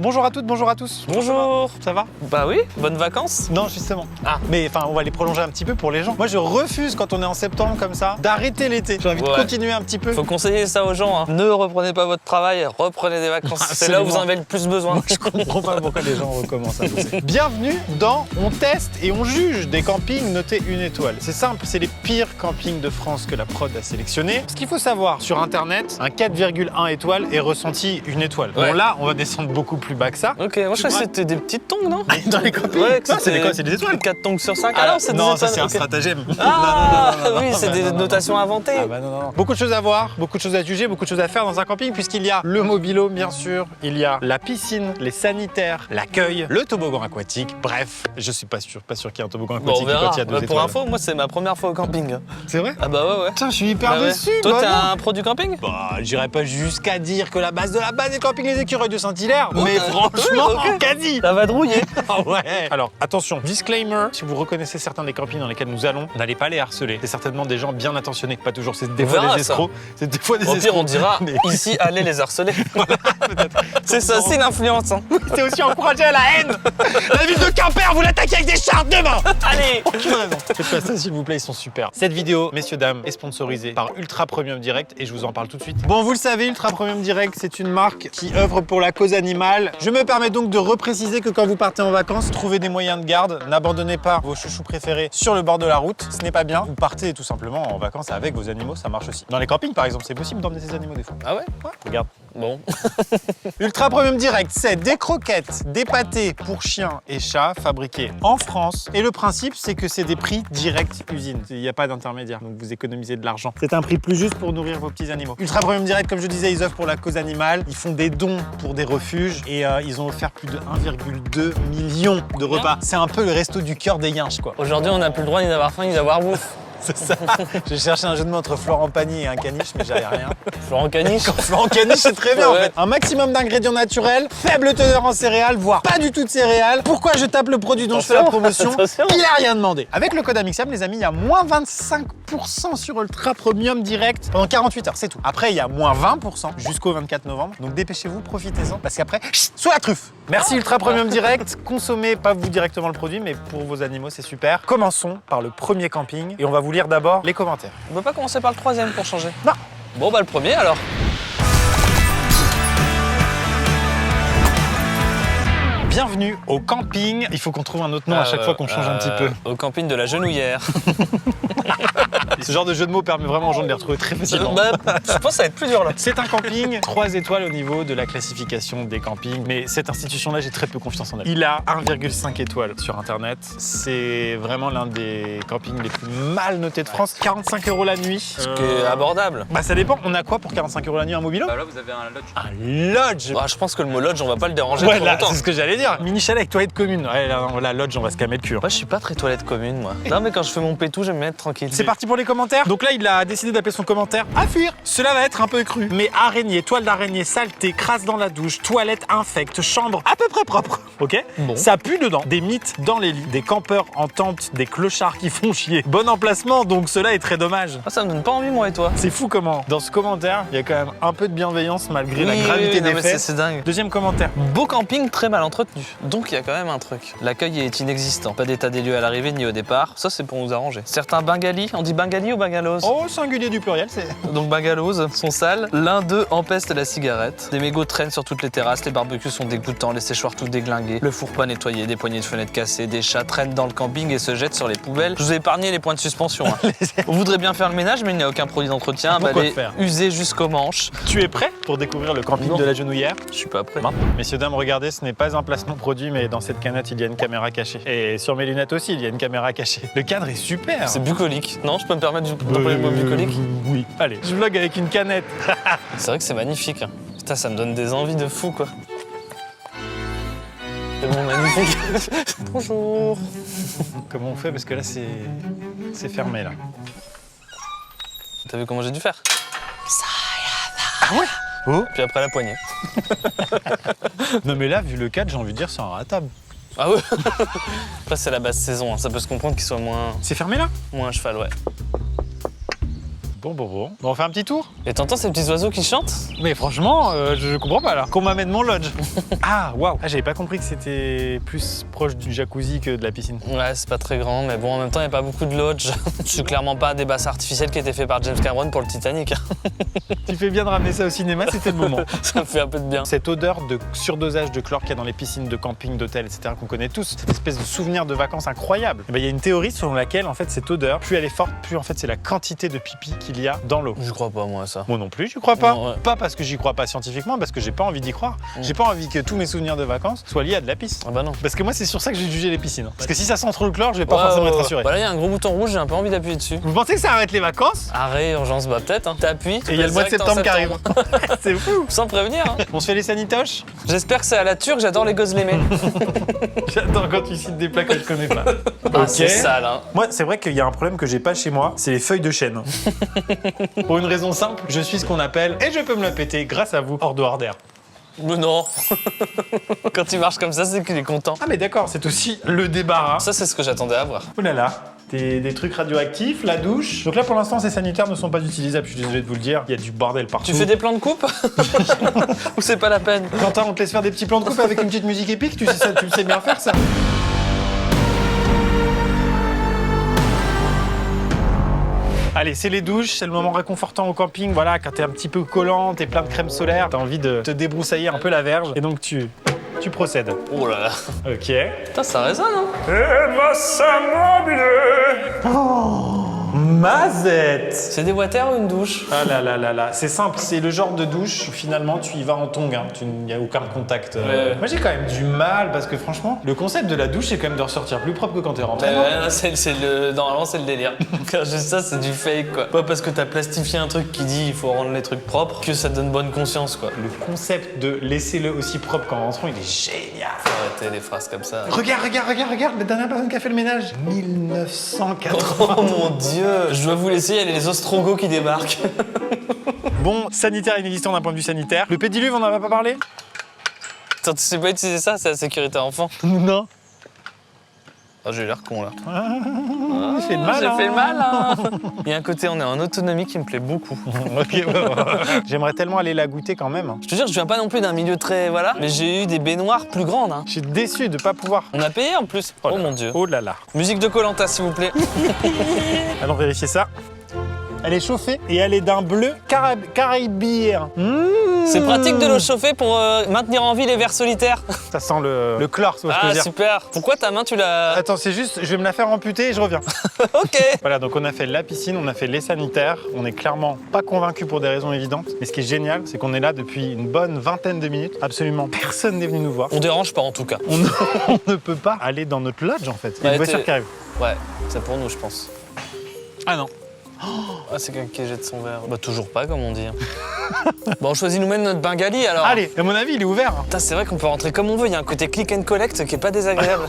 Bonjour à toutes, bonjour à tous. Bonjour. Ça va? Bah oui, bonnes vacances. Non, justement. Ah. Mais enfin, on va les prolonger un petit peu pour les gens. Moi, je refuse quand on est en septembre comme ça d'arrêter l'été. J'ai envie de continuer un petit peu. Faut conseiller ça aux gens. Hein. Ne reprenez pas votre travail, reprenez des vacances. C'est là où vous en avez le plus besoin. Moi, je comprends pas pourquoi les gens recommencent à bosser. Bienvenue dans On teste et on juge des campings notés 1 étoile. C'est simple, c'est les pires campings de France que la prod a sélectionnés. Ce qu'il faut savoir, sur internet, un 4,1 étoiles est ressenti 1 étoile. Ouais. Bon là, on va descendre beaucoup plus bas que ça. Ok, moi je crois que c'était des petites tongs, non? Dans les campings? Ouais, Non, c'est des quoi? C'est des étoiles? 4 tongs sur 5. Ah non, c'est des non, étoiles. ça c'est un ok. stratagème. Ah Non, oui, c'est bah, des non, non, notations inventées. Ah bah non. Beaucoup de choses à voir, beaucoup de choses à juger, beaucoup de choses à faire dans un camping puisqu'il y a le mobilo bien sûr, il y a la piscine, les sanitaires, l'accueil, le toboggan aquatique, bref, je suis pas sûr qu'il y ait un toboggan Bon, on aquatique verra. quand il y a 2 Pour étoiles. info, moi c'est ma première fois au camping. C'est vrai? Ah bah ouais. Putain, je suis hyper Ah ouais. déçu. Toi, bah t'es non. un pro du camping? Bah, j'irais pas jusqu'à dire que la base de la base est camping les écureuils de Saint-Hilaire, mais ouais, franchement, ok. quasi. Ça va drouiller. Ah ouais. Alors attention, disclaimer, si vous reconnaissez certains des campings dans lesquels nous allons, n'allez pas les harceler. C'est certainement des gens bien intentionnés, pas toujours, c'est des On fois verra, des ça. escrocs. C'est des fois des Au escrocs. pire, on dira Mais- ici, allez les harceler. C'est ça, c'est l'influence. Hein. C'est aussi encouragé à la haine. La ville de Quimper, vous l'attaquez avec des chars demain. Allez. Aucune raison. Faites pas ça s'il vous plaît, ils sont super. Cette vidéo, messieurs dames, est sponsorisée par Ultra Premium Direct et je vous en parle tout de suite. Bon, vous le savez, Ultra Premium Direct, c'est une marque qui œuvre pour la cause animale. Je me permets donc de repréciser que quand vous partez en vacances, trouvez des moyens de garde. N'abandonnez pas vos chouchous préférés sur le bord de la route. Ce n'est pas bien. Vous partez tout simplement en vacances avec vos animaux, ça marche aussi. Dans les campings, par exemple, c'est possible d'emmener ses animaux des fois. Ah ouais? Ouais, regarde. Bon. Ultra Premium Direct, c'est des croquettes, des pâtés pour chiens et chats fabriqués en France. Et le principe, c'est que c'est des prix direct usine. Il n'y a pas d'intermédiaire, donc vous économisez de l'argent. C'est un prix plus juste pour nourrir vos petits animaux. Ultra Premium Direct, comme je disais, ils œuvrent pour la cause animale. Ils font des dons pour des refuges et ils ont offert plus de 1,2 million de repas. C'est un peu le resto du cœur des yinches, quoi. Aujourd'hui, on n'a plus le droit ni d'avoir faim ni d'avoir bouffe. C'est ça. J'ai cherché un jeu de mots entre Florent Pagny et un caniche, mais j'avais rien. Florent Caniche. Florent Caniche, c'est très bien en Ouais. fait. Un maximum d'ingrédients naturels, faible teneur en céréales, voire pas du tout de céréales. Pourquoi je tape le produit dont je fais la promotion? Attention. Il a rien demandé. Avec le code Amixem, les amis, il y a moins 25% sur Ultra Premium Direct pendant 48 heures, c'est tout. Après, il y a moins 20% jusqu'au 24 novembre. Donc dépêchez-vous, profitez-en, parce qu'après, chut, sous la truffe. Merci Ultra Premium Direct. Consommez pas vous directement le produit, mais pour vos animaux, c'est super. Commençons par le premier camping et on va vous lire d'abord les commentaires. On peut pas commencer par le troisième pour changer? Non. Bon bah le premier alors. Bienvenue au camping. Il faut qu'on trouve un autre nom à chaque fois qu'on change un petit peu. Au camping de la Genouillère. Ce genre de jeu de mots permet vraiment aux gens de les retrouver très facilement. Bah, je pense que ça va être plus dur là. C'est un camping 3 étoiles au niveau de la classification des campings, mais cette institution-là, j'ai très peu confiance en elle. Il a 1,5 étoiles sur Internet. C'est vraiment l'un des campings les plus mal notés de France. 45 € la nuit. Ce qui est abordable. Bah ça dépend. On a quoi pour 45 € la nuit? Un mobilo? Bah là, vous avez un lodge. Un lodge. Bah, je pense que le mot lodge, on va pas le déranger Ouais, trop là, longtemps. c'est ce que j'allais dire. Mini chalet avec toilette commune. Ouais, là, non, la lodge, on va se calmer le cul. Moi, je suis pas très toilette commune, moi. Non, mais quand je fais mon pétou, j'aime bien être tranquille. C'est parti pour les commentaires. Donc là, il a décidé d'appeler son commentaire à fuir. Cela va être un peu cru. Mais araignée, toile d'araignée, saleté, crasse dans la douche, toilette infecte, chambre à peu près propre. Ok? Bon. Ça pue dedans. Des mythes dans les lits, des campeurs en tente, des clochards qui font chier. Bon emplacement, donc cela est très dommage. Ah, ça me donne pas envie, moi et toi. C'est fou comment, dans ce commentaire, il y a quand même un peu de bienveillance malgré la Oui, gravité oui, non, des mais faits. c'est dingue. Deuxième commentaire. Beau camping, très mal entretenu. Donc il y a quand même un truc. L'accueil est inexistant. Pas d'état des lieux à l'arrivée ni au départ. Ça, c'est pour nous arranger. Certains bengalis, on dit bengali ou bengalos? Oh, singulier du pluriel, c'est... Donc bengalos sont sales. L'un d'eux empeste la cigarette. Des mégots traînent sur toutes les terrasses. Les barbecues sont dégoûtants. Les séchoirs tout déglingués. Le four pas nettoyé. Des poignées de fenêtres cassées. Des chats traînent dans le camping et se jettent sur les poubelles. Je vous ai épargné les points de suspension. Hein. On voudrait bien faire le ménage, mais il n'y a aucun produit d'entretien. Un Pourquoi balai faire usé jusqu'aux manches. Tu es prêt pour découvrir le camping Non. de la Genouillère? Je suis pas prêt. Messieurs, dames, regardez, ce n'est pas un placement produit, mais dans cette canette, il y a une caméra cachée. Et sur mes lunettes aussi, il y a une caméra cachée. Le cadre est super. C'est bucolique. Non, je peux me permettre d'employer le mot bucolique? Oui. Allez, je vlog avec une canette. C'est vrai que c'est magnifique. Hein. Putain, ça me donne des envies de fou, quoi. C'est bon, magnifique. Bonjour. Comment on fait? Parce que là, c'est fermé, là. T'as vu comment j'ai dû faire? Ah ouais? Oh. Puis après la poignée. Non, mais là, vu le cadre, j'ai envie de dire, c'est inratable. Ah ouais. Après, c'est la basse saison. Hein. Ça peut se comprendre qu'il soit moins C'est fermé, là? à cheval, ouais. Bon, on fait un petit tour. Et t'entends ces petits oiseaux qui chantent? Mais franchement, je comprends pas là. Qu'on m'amène mon lodge. Ah, waouh. Ah, j'avais pas compris que c'était plus proche du jacuzzi que de la piscine. Ouais, c'est pas très grand, mais bon, en même temps, il n'y a pas beaucoup de lodge. Je suis clairement pas des bassins artificiels qui étaient faits par James Cameron pour le Titanic. Tu fais bien de ramener ça au cinéma, c'était le moment. Ça me fait un peu de bien. Cette odeur de surdosage de chlore qu'il y a dans les piscines de camping, d'hôtel, etc., qu'on connaît tous, cette espèce de souvenir de vacances incroyable. Il y a une théorie selon laquelle, en fait, cette odeur, plus elle est forte, plus en fait, c'est la quantité de pipi qu'il y a dans l'eau. Je crois pas, moi, à ça. Moi non plus, tu crois pas? Non, ouais. Pas parce que j'y crois pas scientifiquement, parce que j'ai pas envie d'y croire. J'ai pas envie que tous mes souvenirs de vacances soient liés à de la pisse. Ah bah non. Parce que moi, c'est sur ça que j'ai jugé les piscines. Parce que si ça sent trop le chlore, je vais pas forcément être rassuré. Bah là, il y a un gros bouton rouge, j'ai un peu envie d'appuyer dessus. Vous pensez que ça arrête les vacances? Arrêt, urgence, bah peut-être. Hein. T'appuies. Et il y a le mois de septembre qui arrive. C'est fou. Sans prévenir. Hein. On se fait les sanitoches? J'espère que c'est à la turque, j'adore les gozlémés. J'adore quand tu cites des plats que je connais pas. Ah, c'est sale, hein. Moi, c'est vrai qu'il y a un problème que j'ai pas chez moi, c'est les feuilles de chêne. Pour une raison simple, je suis ce qu'on appelle, et je peux me la péter grâce à vous, hors dehors d'air. Mais non. Quand il marche comme ça, c'est qu'il est content. Ah mais d'accord, c'est aussi le débarras. Ça, c'est ce que j'attendais à voir. Oh là là, des trucs radioactifs, la douche. Donc là, pour l'instant, ces sanitaires ne sont pas utilisables, je suis désolé de vous le dire. Il y a du bordel partout. Tu fais des plans de coupe? Ou c'est pas la peine? Quentin, on te laisse faire des petits plans de coupe avec une petite musique épique, tu sais ça, tu le sais bien faire ça. Allez, c'est les douches, c'est le moment réconfortant au camping. Voilà, quand t'es un petit peu collant, t'es plein de crème solaire, t'as envie de te débroussailler un peu la verge. Et donc tu procèdes. Oh là là. Ok. Putain, ça résonne, hein? Mazette. C'est des water ou une douche? Ah là là là là, c'est simple, c'est le genre de douche où finalement tu y vas en tongue, hein. Il n'y a aucun contact. Ouais. Moi j'ai quand même du mal parce que franchement, le concept de la douche c'est quand même de ressortir plus propre que quand t'es rentré. Normalement, c'est le délire. Car juste ça, c'est du fake, quoi. Pas parce que t'as plastifié un truc qui dit il faut rendre les trucs propres que ça te donne bonne conscience, quoi. Le concept de laisser-le aussi propre qu'en rentrant, il est génial. Faut arrêter les phrases comme ça. Regarde, la dernière personne qui a fait le ménage. 1980. Oh mon dieu! Je dois vous laisser, il y a les Ostrogoths qui débarquent. Bon, sanitaire inexistant d'un point de vue sanitaire. Le pédiluve, on n'en a pas parlé? Attends, tu sais pas utiliser ça, c'est la sécurité enfant. Non. Oh, j'ai eu l'air con là. J'ai fait le mal. J'ai fait le mal, hein. Il y a un côté, on est en autonomie qui me plaît beaucoup. Ok, bah. J'aimerais tellement aller la goûter quand même. Je te jure, je viens pas non plus d'un milieu très. Voilà, mais j'ai eu des baignoires plus grandes. Hein. Je suis déçu de pas pouvoir. On a payé en plus. Oh mon dieu. Oh là là. Musique de Koh-Lanta, s'il vous plaît. Allons vérifier ça. Elle est chauffée et elle est d'un bleu caribéen. C'est pratique de l'eau chauffée pour maintenir en vie les vers solitaires. Ça sent le chlore, ça, je peux Ah dire. super. Pourquoi ta main tu l'as... Attends, c'est juste, je vais me la faire amputer et je reviens. Ok. Voilà, donc on a fait la piscine, on a fait les sanitaires. On est clairement pas convaincus pour des raisons évidentes. Mais ce qui est génial, c'est qu'on est là depuis une bonne vingtaine de minutes. Absolument personne n'est venu nous voir. On dérange pas en tout cas. On ne peut pas aller dans notre lodge en fait. Il y a une Ouais, voiture qui arrive. Ouais, c'est pour nous je pense. Ah non. Ah c'est quelqu'un qui jette son verre. Bah toujours pas comme on dit. Bon on choisit nous-mêmes notre bengali alors. Allez, à mon avis, il est ouvert. Putain c'est vrai qu'on peut rentrer comme on veut, il y a un côté click and collect qui est pas désagréable.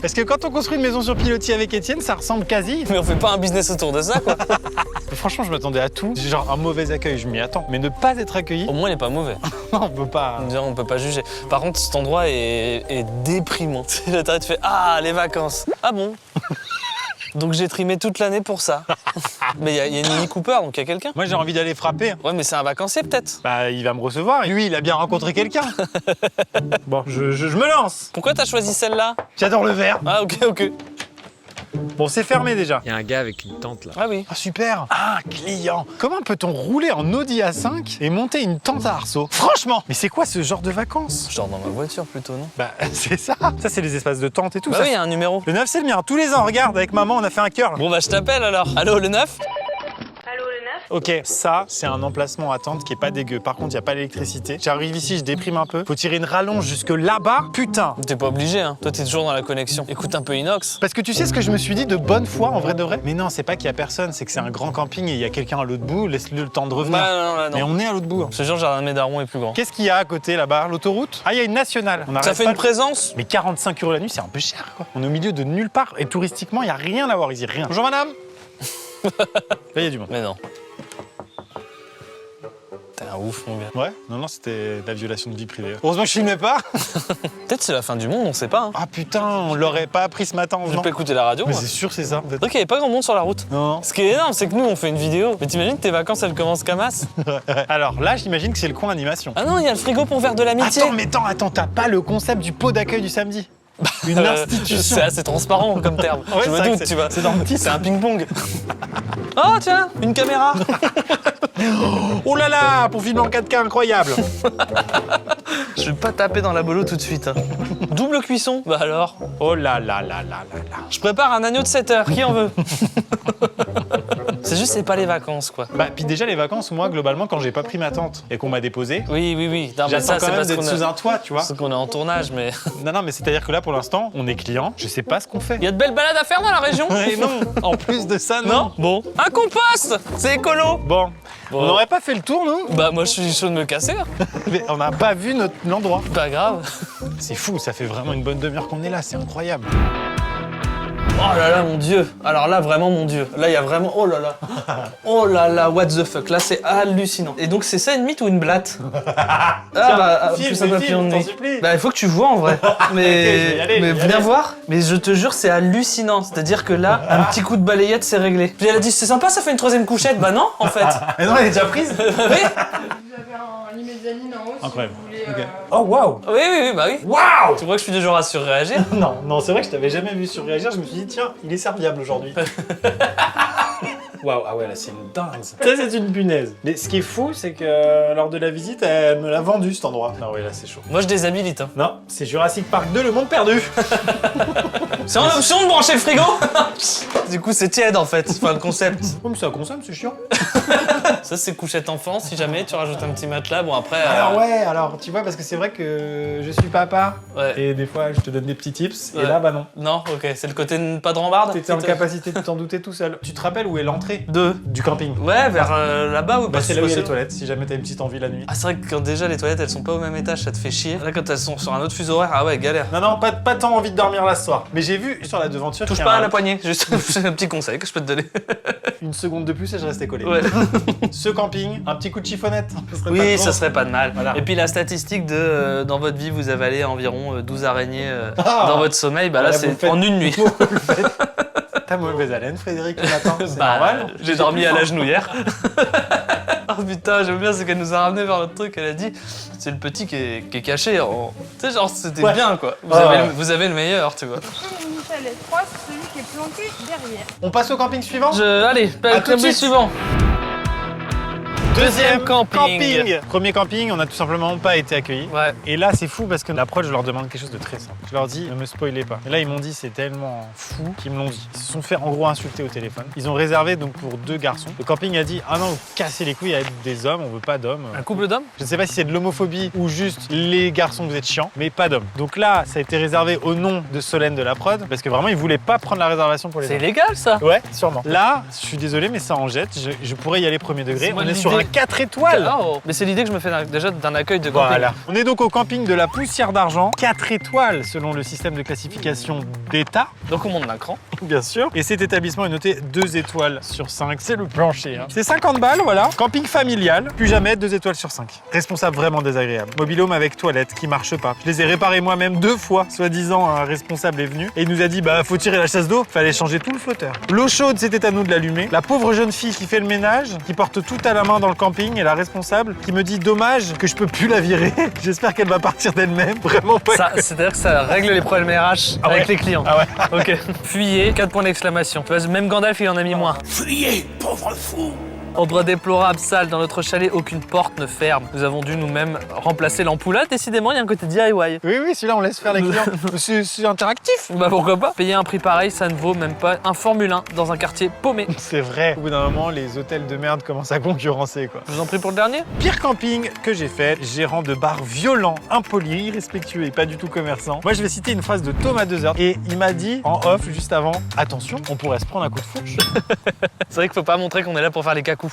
Parce que quand on construit une maison sur pilotis avec Étienne, ça ressemble quasi. Mais on fait pas un business autour de ça quoi. Franchement, je m'attendais à tout. Genre un mauvais accueil, je m'y attends. Mais ne pas être accueilli, Au moins il est pas mauvais. non, on peut pas. On peut pas juger. Par contre cet endroit est déprimant. Là t'arrêtes, tu fais ah les vacances. Ah bon. Donc j'ai trimé toute l'année pour ça. Mais il y a une Mini Cooper, donc il y a quelqu'un. Moi, j'ai envie d'aller frapper. Ouais, mais c'est un vacancier peut-être. Bah, il va me recevoir. Lui, il a bien rencontré quelqu'un. Bon, je me lance. Pourquoi t'as choisi celle-là? J'adore le vert. Ah ok. Bon, c'est fermé déjà. Il y a un gars avec une tente là. Ah oui. Ah, super. Ah, client. Comment peut-on rouler en Audi A5 et monter une tente à arceaux? Franchement, mais c'est quoi ce genre de vacances? Genre dans ma voiture plutôt, non? Bah, c'est ça. Ça, c'est les espaces de tente et tout. Bah ça, oui, il y a un numéro. Le 9, c'est le mien. Tous les ans, regarde, avec maman, on a fait un cœur. Là. Bon bah je t'appelle alors. Allô, le 9? Ok, ça, c'est un emplacement à tente qui est pas dégueu. Par contre, il n'y a pas l'électricité. J'arrive ici, je déprime un peu. Faut tirer une rallonge jusque là-bas. Putain. T'es pas obligé, hein. Toi, t'es toujours dans la connexion. Écoute un peu Inox. Parce que tu sais ce que je me suis dit de bonne foi, en vrai de vrai? Mais non, c'est pas qu'il y a personne, c'est que c'est un grand camping et il y a quelqu'un à l'autre bout. Laisse-le le temps de revenir. Bah non. Mais on est à l'autre bout. Ce genre, Jardin de Médaron est plus grand. Qu'est-ce qu'il y a à côté là-bas? L'autoroute? Ah, il y a une nationale. On Ça arrête fait pas une présence? Mais 45 € la nuit, c'est un peu cher, quoi. On est au milieu de nulle part et touristiquement, il n'y a rien à voir ici, rien. Bonjour madame. Là, il y a du monde. Mais non. T'as l'air Ah ouf, mon gars. Ouais, non, c'était de la violation de vie privée. Heureusement que je filmais pas. Peut-être c'est la fin du monde, on sait pas. Hein. Ah putain, on l'aurait pas appris ce matin en Je venant. peux écouter la radio. Mais moi. c'est sûr, c'est ça. En fait. C'est vrai qu'il n'y avait pas grand monde sur la route. Non. Ce qui est énorme, c'est que nous, on fait une vidéo. Mais t'imagines tes vacances, elles commencent qu'à masse. Alors là, j'imagine que c'est le coin animation. Ah non, il y a le frigo pour faire de l'amitié. Attends, t'as pas le concept du pot d'accueil du samedi? Une institution. C'est assez transparent comme terme. Ouais, Je me c'est vrai doute, que tu vois. c'est dans le petit. C'est un ping-pong. Oh tiens, une caméra. Oh là là, pour filmer en 4K, incroyable. Je vais pas taper dans la bolo tout de suite. Hein. Double cuisson. Bah alors. Oh là là là là là là. Je prépare un agneau de 7 heures. Qui en veut? C'est juste, c'est pas les vacances, quoi. Bah, puis déjà, les vacances, moi, globalement, quand j'ai pas pris ma tente et qu'on m'a déposé, Oui. Non, mais j'attends ça, quand c'est même parce d'être qu'on sous a... un toit, tu vois. parce qu'on est en tournage, mais... Non, mais c'est-à-dire que là, pour l'instant, on est client, je sais pas ce qu'on fait. Il y a de belles balades à faire dans la région. Et non, en plus de ça, non. Non. Bon. Un compost. C'est écolo. Bon, on n'aurait pas fait le tour, nous? Bah moi, je suis chaud de me casser. Hein. Mais on n'a pas vu l'endroit. Pas grave. C'est fou, ça fait vraiment une bonne demi-heure qu'on est là, c'est incroyable. Oh là là, mon Dieu. Alors là, vraiment, mon Dieu. Là, il y a vraiment... Oh là là. Oh là là, what the fuck. Là, c'est hallucinant. Et donc, c'est ça une mythe ou une blatte? filme, plus un papillon de t'en nuit. supplie. Bah, il faut que tu vois, en vrai. je vais y aller, mais je vais y viens aller. voir. Mais je te jure, c'est hallucinant. C'est-à-dire que là, un petit coup de balayette, c'est réglé. Puis elle a dit, c'est sympa, ça fait une troisième couchette. Bah non, en fait. Mais non, elle est déjà prise. Oui. Vous avez un imésanine en haut Incroyable. si vous voulez. Ok. Oh, waouh. Oui, bah oui. Waouh. Tu vois que je suis du genre à surréagir? Non, c'est vrai que je t'avais jamais vu surréagir, je me suis dit, tiens, il est serviable aujourd'hui. Waouh, ah ouais, là, c'est une dingue. Ça, c'est une punaise. Mais ce qui est fou, c'est que lors de la visite, elle me l'a vendu cet endroit. Ah ouais, là, c'est chaud. Moi, je déshabilite. Hein. Non, c'est Jurassic Park 2, le monde perdu. C'est en option de brancher le frigo. Du coup, c'est tiède en fait. Enfin, le concept. Oh, mais ça consomme, c'est chiant. Ça, c'est couchette enfant. Si jamais tu rajoutes un petit matelas, bon après. Alors ouais, alors tu vois, parce que c'est vrai que je suis papa. Ouais. Et des fois, je te donne des petits tips. Ouais. Et là, bah non. Non, ok. C'est le côté pas de rambarde. T'étais en capacité de t'en douter tout seul. Tu te rappelles où est l'entrée Deux. du camping? Ouais, vers là-bas ou Bah, c'est là où il y a les toilettes, si jamais t'as une petite envie la nuit. Ah, c'est vrai que quand déjà les toilettes elles sont pas au même étage, ça te fait chier. Là, quand elles sont sur un autre fuseau horaire, ah ouais, galère. Non, pas tant envie de dormir là ce soir. Mais j'ai vu sur la devanture. Touche qu'il y a pas à un- la poignée, juste un petit conseil que je peux te donner. Une seconde de plus et je restais collé. Ouais. Ce camping, un petit coup de chiffonnette. Ce serait pas Oui, trop. ça serait pas de mal. Voilà. Et puis la statistique de dans votre vie, vous avalez environ 12 araignées Ah. dans votre sommeil, bah là, Voilà, vous c'est le faites. en une nuit. T'as mauvaise haleine, Frédéric, le matin. C'est Bah, normal. j'ai dormi à la genouillère. Oh putain, j'aime bien ce qu'elle nous a ramené vers notre truc. Elle a dit, c'est le petit qui est caché. Tu sais, genre, c'était Ouais. bien quoi. Ouais. Vous avez le meilleur, tu vois. Michel est 3, c'est celui qui est planqué derrière. On passe au camping suivant. Allez, À tout de suite. suivant. Deuxième camping. Premier camping, on n'a tout simplement pas été accueillis. Ouais. Et là, c'est fou parce que l'approche, je leur demande quelque chose de très simple. Je leur dis, ne me spoilez pas. Et là, ils m'ont dit, c'est tellement fou qu'ils me l'ont dit. Ils se sont fait en gros insulter au téléphone. Ils ont réservé donc pour 2 garçons. Le camping a dit, ah non, vous cassez les couilles avec des hommes, on veut pas d'hommes. Un couple d'hommes? Je ne sais pas si c'est de l'homophobie ou juste les garçons, vous êtes chiants, mais pas d'hommes. Donc là, ça a été réservé au nom de Solène de la prod parce que vraiment, ils voulaient pas prendre la réservation pour les C'est hommes. illégal ça. Ouais, sûrement. Là, je suis désolé, mais ça en jette. Je pourrais y aller premier degré. C'est moi On est sur l'idée. un 4 étoiles. Oh. Mais c'est l'idée que je me fais déjà d'un accueil de camping. Voilà. On est donc au camping de la Poussière d'Argent, 4 étoiles selon le système de classification d'État, Donc on monte d'un cran. bien sûr. Et cet établissement est noté 2 étoiles sur 5, c'est le plancher. Hein. C'est 50 balles, voilà. Camping familial, plus jamais 2 étoiles sur 5. Responsable vraiment désagréable. Mobilhome avec toilette qui marche pas. Je les ai réparés moi-même 2 fois, soi-disant un responsable est venu et il nous a dit bah faut tirer la chasse d'eau, fallait changer tout le flotteur. L'eau chaude, c'était à nous de l'allumer. La pauvre jeune fille qui fait le ménage, qui porte tout à la main dans le camping et la responsable qui me dit dommage que je peux plus la virer. J'espère qu'elle va partir d'elle-même. Vraiment pas. Ça, c'est-à-dire que ça règle les problèmes RH Ah avec ouais. les clients. Ah ouais. Ok. Fuyez, 4 points d'exclamation. Tu vois, même Gandalf, il en a mis moins. Fuyez, pauvre fou! Endroit déplorable, sale, dans notre chalet, aucune porte ne ferme. Nous avons dû nous-mêmes remplacer l'ampoule. Là, décidément, il y a un côté DIY. Oui, celui-là, on laisse faire les clients. C'est interactif. Bah pourquoi pas. Payer un prix pareil, ça ne vaut même pas un Formule 1 dans un quartier paumé. C'est vrai. Au bout d'un moment, les hôtels de merde commencent à concurrencer, quoi. Je vous en prie pour le dernier. Pire camping que j'ai fait, gérant de bar violent, impoli, irrespectueux et pas du tout commerçant. Moi, je vais citer une phrase de Thomas Dezert et il m'a dit en off juste avant, attention, on pourrait se prendre un coup de fourche. C'est vrai qu'il faut pas montrer qu'on est là pour faire les cacous.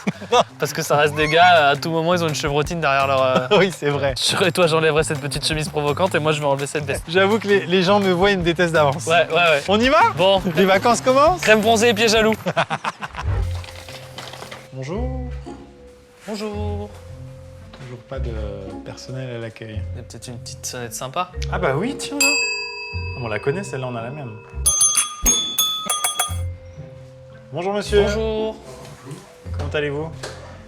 Parce que ça reste des gars, à tout moment, ils ont une chevrotine derrière leur... Oui, c'est vrai. Et toi, j'enlèverai cette petite chemise provocante et moi, je vais enlever cette veste. J'avoue que les gens me voient et me détestent d'avance. Ouais. On y va? Bon, Les vacances commencent? crème bronzée et pieds jaloux. Bonjour. Bonjour. Toujours pas de personnel à l'accueil. Il y a peut-être une petite sonnette sympa. Ah bah oui, tiens là. On la connaît, celle-là, on a la même. Bonjour monsieur. Bonjour. Comment allez-vous?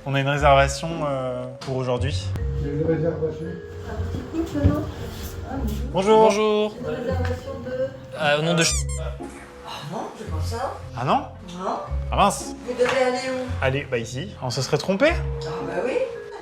On a une réservation pour aujourd'hui. Une réservation. Bonjour. Bonjour. Une réservation de... Au nom de... Ah non, c'est pas ça. Ah non? Non. Ah mince. Vous devez aller où? Allez, bah ici. On se serait trompé? Ah bah oui.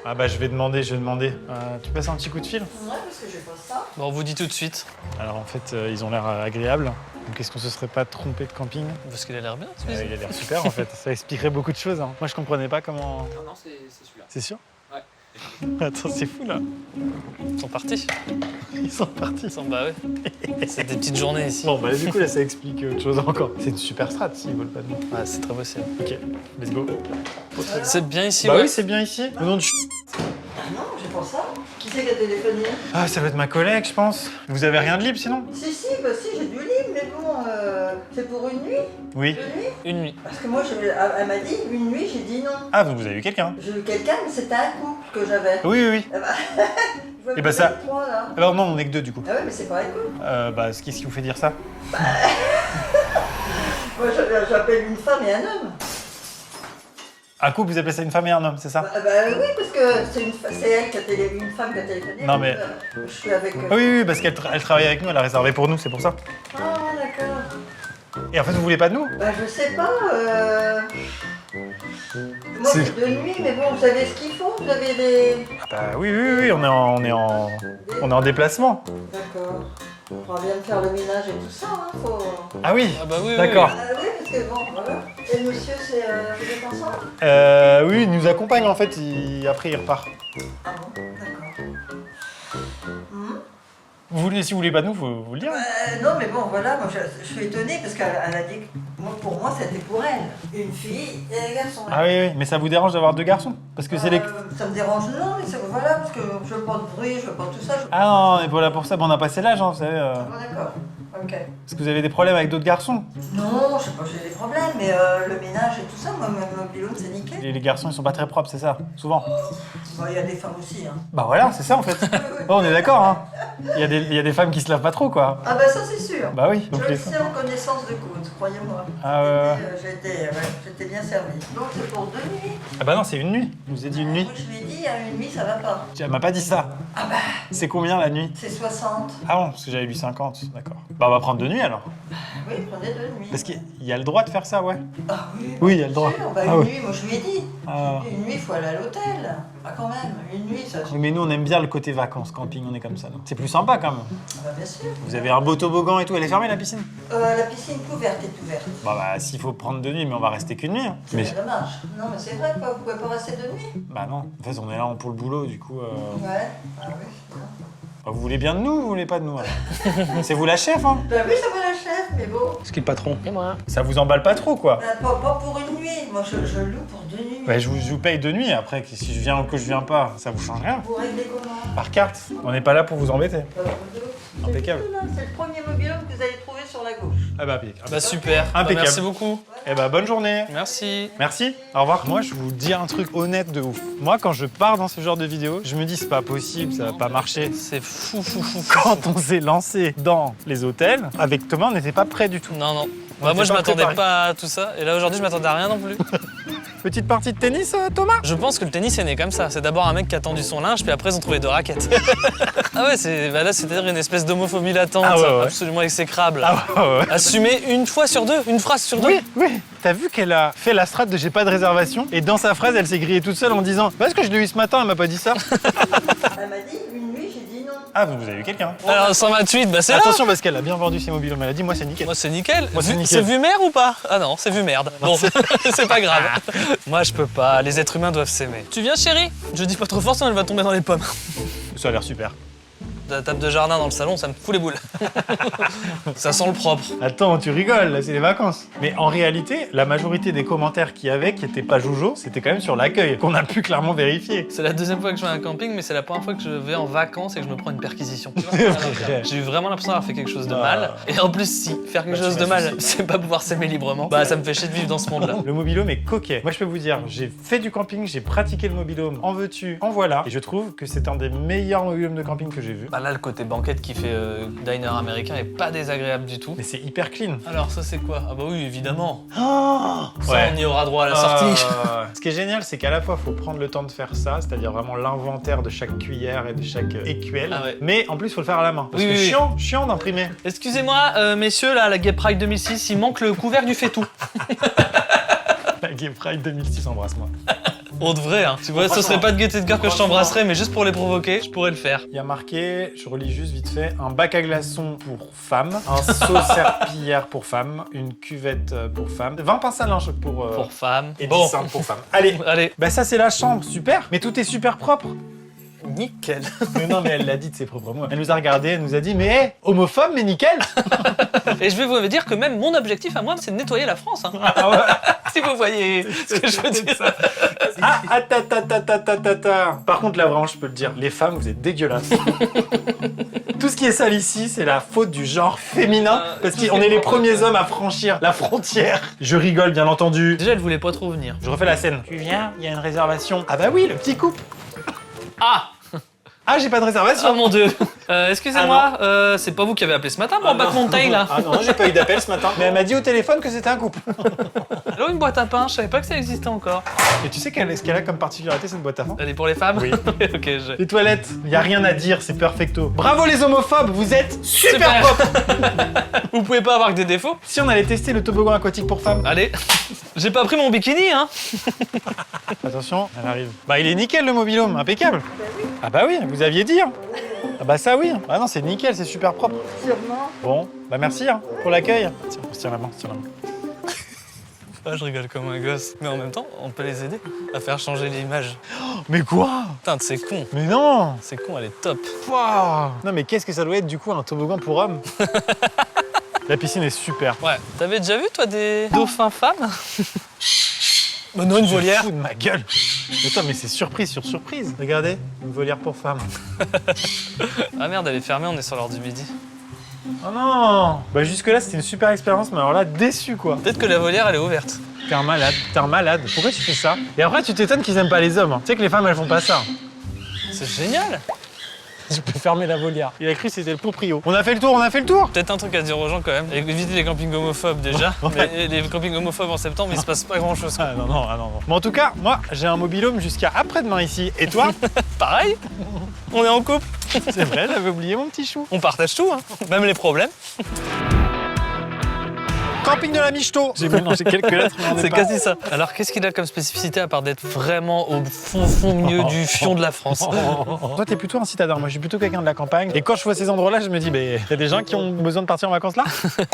Ah bah je vais demander. Tu passes un petit coup de fil? Ouais, parce que j'ai pas ça. Bon, on vous dit tout de suite. Alors en fait, ils ont l'air agréables. Donc est-ce qu'on se serait pas trompé de camping? Parce qu'il a l'air bien, celui-ci. Il a l'air super en fait. Ça expliquerait beaucoup de choses. Hein. Moi je comprenais pas comment... Non, c'est celui-là. C'est sûr? Ouais. Attends, c'est fou là. Ils sont partis. Ils sont partis. Ils sont... Bah oui. C'est des petites journées ici. Bon bah du coup là ça explique autre chose encore. C'est une super strat s'ils veulent pas de nous. Ouais, c'est très possible. Ok, let's go. C'est bien ici, Bah ouais. oui, c'est bien ici. Au nom de... Ah non, j'ai pas ça. Qui c'est qui a téléphoné? Ah, ça va être ma collègue, je pense. Vous avez rien de libre sinon? Si, bah si, j'ai du libre, mais bon, c'est pour une nuit? Oui. Deux nuits? Une nuit. Parce que moi, elle m'a dit une nuit, j'ai dit non. Ah, vous avez eu quelqu'un? J'ai eu quelqu'un, mais c'était un couple que j'avais. Oui, oui, oui. Je vois Eh que bah vous ça- êtes trois, là. Alors non, on est que deux du coup. Ah ouais, mais c'est pas un couple. Bah, qu'est-ce qui vous fait dire ça? Moi, j'appelle une femme et un homme. Un couple, vous appelez ça une femme et un homme, c'est ça? Bah oui, parce que c'est elle qui a téléphoné, une femme qui a téléphoné. Non, donc, mais- je suis avec... Ah oui, oui, parce qu'elle elle travaille avec nous, elle a réservé pour nous, c'est pour ça. Ah, d'accord. Et en fait, vous voulez pas de nous? Bah je sais pas, Moi C'est- c'est de nuit, mais bon, vous savez ce qu'il faut? Vous avez des... Ah bah oui, oui, oui, on est en déplacement. D'accord. On va bien me faire le ménage et tout ça, hein, faut... Ah oui, Ah bah oui, oui, d'accord. Ah oui, parce que bon, voilà. Et le monsieur, c'est... vous êtes ensemble? Oui, il nous accompagne en fait, après il repart. Ah bon, d'accord. Si vous voulez pas de nous, faut vous le dire. Non, mais bon, voilà, moi je suis étonnée parce qu'elle a dit que pour moi c'était pour elle. Une fille et un garçon. Ah oui, oui, mais ça vous dérange d'avoir deux garçons? Parce que c'est les... Ça me dérange, non, mais voilà, parce que je veux pas de bruit, je veux pas tout ça. Ah non, on est pas là pour ça, bon, on a passé l'âge, hein, vous savez. Ah, d'accord, ok. Est-ce que vous avez des problèmes avec d'autres garçons? Non, je sais pas, j'ai des problèmes, mais le ménage et tout ça, moi, mon mobil-home, c'est nickel. Les garçons, ils sont pas très propres, c'est ça? Souvent. Bon, il y a des femmes aussi, hein. Bah voilà, c'est ça en fait. Bon, on est d'accord, hein. Il y a des femmes qui se lavent pas trop, quoi. Ah bah ça, c'est sûr. Bah oui, donc Je les le sais en connaissance de cause, croyez-moi. Ah ouais. J'étais bien servi. Donc c'est pour 2 nuits. Ah bah non, c'est une nuit. Je vous ai dit une nuit. Moi, je lui ai dit, à une nuit, ça va pas. Elle m'a pas dit ça. Ah bah, C'est combien la nuit? c'est 60. Ah bon, parce que j'avais lu 50, d'accord. Bah on va prendre 2 nuits alors. Oui, prenez 2 nuits. Parce qu'il y a le droit de faire ça, ouais. Ah oui, Oui, il y a le droit. sûr. Bah, Ah une ouais. nuit, moi je lui ai dit. Ah. Une nuit, il faut aller à l'hôtel. Ah quand même, une nuit, ça... Oui, mais nous on aime bien le côté vacances, camping, on est comme ça. nous. C'est plus sympa quand même. Ah bah bien sûr. Vous avez un beau toboggan et tout, elle est fermée la piscine? La piscine couverte est ouverte. Bah s'il faut prendre 2 nuits, mais on va rester qu'une nuit. Hein. C'est Mais dommage. Non mais c'est vrai, quoi. Vous pouvez pas rester 2 nuits. bah non, en fait on est là pour le boulot, du coup. Ouais. Ah oui, c'est bien. Bah, vous voulez bien de nous ou vous voulez pas de nous alors? C'est vous la chef, hein? Bah oui, ça va la chef, mais bon. Ce qui est le patron. Et moi. Ça vous emballe pas trop, quoi? Bah, pas pour une nuit. Moi je loue pour 2 nuits. Bah, je vous paye 2 nuits, après, que si je viens ou que je viens pas, ça vous change rien. Vous réglez comment? Par carte, on n'est pas là pour vous embêter. Impeccable. C'est le premier mobil-home que vous allez trouver sur la gauche. Ah bah, impeccable. Bah super. Bah, Impeccable. merci beaucoup. Eh bah, bonne journée. Merci. Merci, au revoir. Moi, je vous dis un truc honnête de ouf. Moi, quand je pars dans ce genre de vidéo, je me dis, c'est pas possible, ça va pas marcher. C'est fou, fou, fou. Quand on s'est lancé dans les hôtels, avec Thomas, on n'était pas prêt du tout. Non, non. On Bah, moi, s'est je pas m'attendais préparé. pas à tout ça. Et là, aujourd'hui, je m'attendais à rien non plus. Petite partie de tennis, Thomas? Je pense que le tennis est né comme ça. C'est d'abord un mec qui a tendu son linge, puis après, ils ont trouvé 2 raquettes. Ah ouais, bah là, c'est-à-dire une espèce d'homophobie latente, Ah ouais, ouais. absolument exécrable. Ah ouais. Assumé une fois sur 2, une phrase sur 2. Oui, oui. T'as vu qu'elle a fait la strat de j'ai pas de réservation et dans sa phrase, elle s'est grillée toute seule en disant bah, est-ce que je l'ai eu ce matin, elle m'a pas dit ça. Elle m'a dit une nuit, j'ai dit non. Ah, vous avez eu quelqu'un. Alors 128, bah c'est là. Attention parce qu'elle a bien vendu ses mobiles. Elle a dit moi c'est nickel. Moi c'est nickel. Moi, c'est nickel. C'est vu merde ou pas? Ah non, c'est vu merde. Bon, c'est pas grave. Moi je peux pas, les êtres humains doivent s'aimer. Tu viens chérie? Je dis pas trop fort sinon elle va tomber dans les pommes. Ça a l'air super. La table de jardin dans le salon, ça me fout les boules. Ça sent le propre. Attends, tu rigoles, là c'est les vacances. Mais en réalité, la majorité des commentaires qu'il y avait, qui étaient pas jojo, c'était quand même sur l'accueil, qu'on a pu clairement vérifier. C'est la deuxième fois que je vais à un camping, mais c'est la première fois que je vais en vacances et que je me prends une perquisition. C'est vrai. J'ai eu vraiment l'impression d'avoir fait quelque chose de mal. Et en plus, si faire quelque chose de mal, c'est pas pouvoir s'aimer librement, bah ça me fait chier de vivre dans ce monde-là. Le mobilhome est coquet. Moi je peux vous dire, j'ai fait du camping, j'ai pratiqué le mobilhome, en veux-tu, en voilà. Et je trouve que c'est un des meilleurs mobilhomes de camping que j'ai vu. Bah là, le côté banquette qui fait diner américain est pas désagréable du tout. Mais c'est hyper clean. Alors ça c'est quoi? Ah bah oui, évidemment. Oh Ça, on y aura droit à la sortie. Ce qui est génial, c'est qu'à la fois, il faut prendre le temps de faire ça, c'est-à-dire vraiment l'inventaire de chaque cuillère et de chaque écuelle. Ah ouais. Mais en plus, il faut le faire à la main. Parce Oui, que oui, chiant d'imprimer. Excusez-moi, messieurs, là, à la Gay Pride 2006, il manque le couvercle du fait-tout. La Gay Pride 2006, embrasse-moi. On devrait, hein. Tu vois, ce serait pas de gaieté de cœur que je t'embrasserais, mais juste pour les provoquer, je pourrais le faire. Il y a marqué, je relis juste vite fait, un bac à glaçons pour femmes, un seau serpillière pour femmes, une cuvette pour femmes, 20 pinces à linge pour... Pour femmes. Et 10 Bon, simples pour femmes. Allez, allez. bah ça c'est la chambre, super. Mais tout est super propre. Nickel. Mais non, mais elle l'a dit de ses propres mots. Elle nous a regardé, elle nous a dit, mais hé, homophobe, mais nickel. Et je vais vous dire que même mon objectif à moi, c'est de nettoyer la France. Hein. Ah ouais. Si vous voyez ce que je veux dire. Ah, ta. Par contre, là, vraiment, je peux le dire, les femmes, vous êtes dégueulasses. Tout ce qui est sale ici, c'est la faute du genre féminin, parce qu'on est les premiers hommes à franchir la frontière. Je rigole, bien entendu. Déjà, elle voulait pas trop venir. Je refais la scène. Tu viens, il y a une réservation. Ah bah oui, le petit couple. Ah! Ah, j'ai pas de réservation. Oh mon dieu! Excusez-moi, c'est pas vous qui avez appelé ce matin pour battre mon taille là? Ah non, j'ai pas eu d'appel ce matin. Mais elle m'a dit au téléphone que c'était un couple. Allô, une boîte à pain, je savais pas que ça existait encore. Et tu sais ce qu'elle a comme particularité, cette boîte à pain? Elle est pour les femmes? Oui. Ok, je... Les toilettes, y a rien à dire, c'est perfecto. Bravo les homophobes, vous êtes super propres. Vous pouvez pas avoir que des défauts? Si on allait tester le toboggan aquatique pour femmes. Allez, j'ai pas pris mon bikini, hein? Attention, elle arrive. Bah il est nickel le mobilhome, impeccable. Ah bah oui, vous aviez dit. Hein. Ah bah ça oui. Ah non, c'est nickel, c'est super propre. Sûrement. Bon, bah merci hein, pour l'accueil. Tiens, on se tient la main, on se tient la main. Ah, je rigole comme un gosse. Mais en même temps, on peut les aider à faire changer l'image. Mais quoi? Putain, c'est con. Mais non. C'est con, elle est top. Waouh. Non mais qu'est-ce que ça doit être du coup un toboggan pour hommes? La piscine est super. Ouais. T'avais déjà vu, toi, des dauphins femmes? Bah non, une volière. Fous de ma gueule. Attends, mais c'est surprise sur surprise. Regardez, une volière pour femmes. Ah merde, elle est fermée, on est sur l'heure du midi. Oh non. Bah jusque-là, c'était une super expérience, mais alors là, déçu quoi. Peut-être que la volière, elle est ouverte. T'es un malade, t'es un malade. Pourquoi tu fais ça? Et après, tu t'étonnes qu'ils aiment pas les hommes. Hein. Tu sais que les femmes, elles font pas ça. C'est génial. Je peux fermer la volière. Il a cru que c'était le proprio. On a fait le tour, on a fait le tour. Peut-être un truc à dire aux gens quand même. Évitez les campings homophobes déjà. Mais les campings homophobes en septembre, il se passe pas grand-chose. Ah non, non, ah non, non. Mais en tout cas, moi, j'ai un mobilhome jusqu'à après-demain ici. Et toi? Pareil. On est en couple. C'est vrai, j'avais oublié mon petit chou. On partage tout, hein. Même les problèmes. Camping de la Michto. J'ai mélangé quelques lettres, mais on est C'est pas. quasi ça. Alors qu'est-ce qu'il a comme spécificité à part d'être vraiment au fond milieu du fion de la France? Toi, t'es plutôt un citadin. Moi, je suis plutôt quelqu'un de la campagne. Et quand je vois ces endroits-là, je me dis, il y a des gens qui ont besoin de partir en vacances là.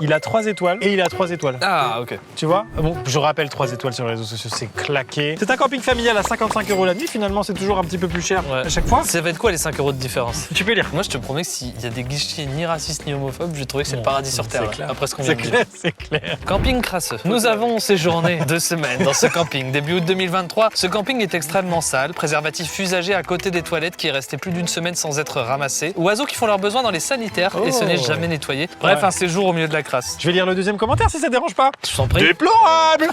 Il a 3 étoiles et il a 3 étoiles. Ah ok. Tu vois? Bon, je rappelle 3 étoiles sur les réseaux sociaux, c'est claqué. C'est un camping familial à 55 € la nuit. Finalement, c'est toujours un petit peu plus cher Ouais. à chaque fois. Ça va être quoi les 5 € de différence? Tu peux lire. Moi je te promets que s'il y a des guichetiers ni racistes ni homophobes, je vais trouver que c'est le paradis sur terre. c'est là, clair. après ce qu'on vient C'est de dire. clair, c'est clair. Camping crasseux. Nous avons séjourné 2 semaines dans ce camping. Début août 2023, ce camping est extrêmement sale. Préservatif usagé à côté des toilettes qui est resté plus d'une semaine sans être ramassé. Oiseaux qui font leurs besoins dans les sanitaires et ce n'est jamais nettoyé. Bref, Ouais. un séjour au milieu de la crasse. Je vais lire le deuxième commentaire si ça te dérange pas. Je t'en prie. Déplorable.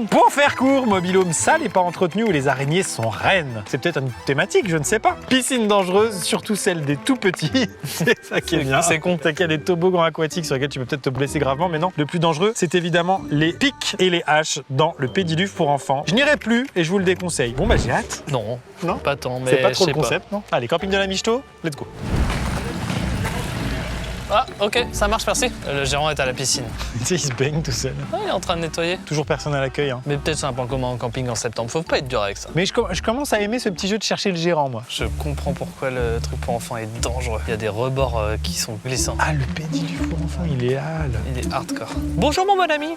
Pour faire court, mobilhome sale et pas entretenu où les araignées sont reines. C'est peut-être une thématique, je ne sais pas. Piscine dangereuse, surtout celle des tout petits. C'est ça qui est bien. C'est con. C'est qu'il y a des toboggans aquatiques sur lesquels tu peux peut-être te blesser gravement, mais non. Le plus dangereux, c'est évidemment les pics et les haches dans le pédiluve pour enfants. Je n'irai plus et je vous le déconseille. Bon bah j'ai hâte. Non, Non pas tant, mais C'est pas trop je le sais concept, non? Allez, camping de la Michto, let's go. Ah, ok, ça marche, merci. Le gérant est à la piscine. Tu sais, il se baigne tout seul. Ah, il est en train de nettoyer. Toujours personne à l'accueil. Hein. Mais peut-être c'est un point commun en camping en septembre. Faut pas être dur avec ça. Mais je commence à aimer ce petit jeu de chercher le gérant, moi. Je comprends pourquoi le truc pour enfants est dangereux. Il y a des rebords qui sont glissants. Ah, le pédiluve pour enfants, il est hâle. Il est hardcore. Bonjour mon bon ami.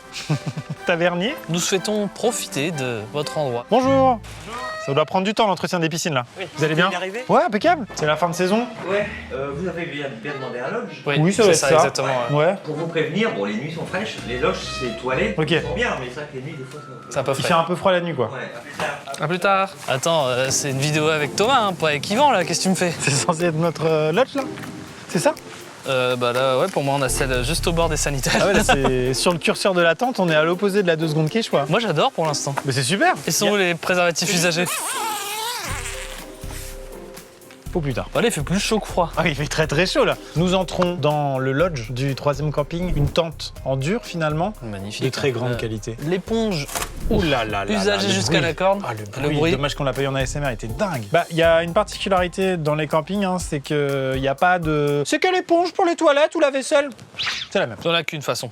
Tavernier. Nous souhaitons profiter de votre endroit. Bonjour. Ça doit prendre du temps l'entretien des piscines là. Oui. Vous allez bien? Vous y arrivez? Ouais, impeccable. C'est la fin de saison. Ouais. Vous avez bien demandé un lodge. Oui, ça va être ça. exactement. Ouais. Ouais. Pour vous prévenir, bon, les nuits sont fraîches, les loges c'est toilette. Ok. Ils sont bien, mais c'est vrai que les nuits, des fois, C'est un peu Il fait frais. un peu froid la nuit quoi. Ouais, à plus tard. À plus tard. Attends, c'est une vidéo avec Thomas, hein, pas avec Yvan là, qu'est-ce que tu me fais? C'est censé être notre lodge là? C'est ça? Bah là, ouais, pour moi, on a celle juste au bord des sanitaires. Ah ouais, là c'est sur le curseur de l'attente, on est à l'opposé de la 2 secondes quai, je crois. Moi, j'adore pour l'instant. Mais c'est super. Ils sont où les préservatifs usagés? Pour plus tard. Voilà, il fait plus chaud que froid. Ah, il fait très très chaud là. Nous entrons dans le lodge du 3e camping, une tente en dur finalement, Magnifique. de très grande qualité. L'éponge Ouh là là là. usagée le jusqu'à bruit. la corde. Ah, le bruit. Dommage qu'on l'a pas eu en ASMR, il était dingue. Bah, il y a une particularité dans les campings, hein, c'est qu'il n'y a pas de. C'est que l'éponge pour les toilettes ou la vaisselle. C'est la même. On a qu'une façon.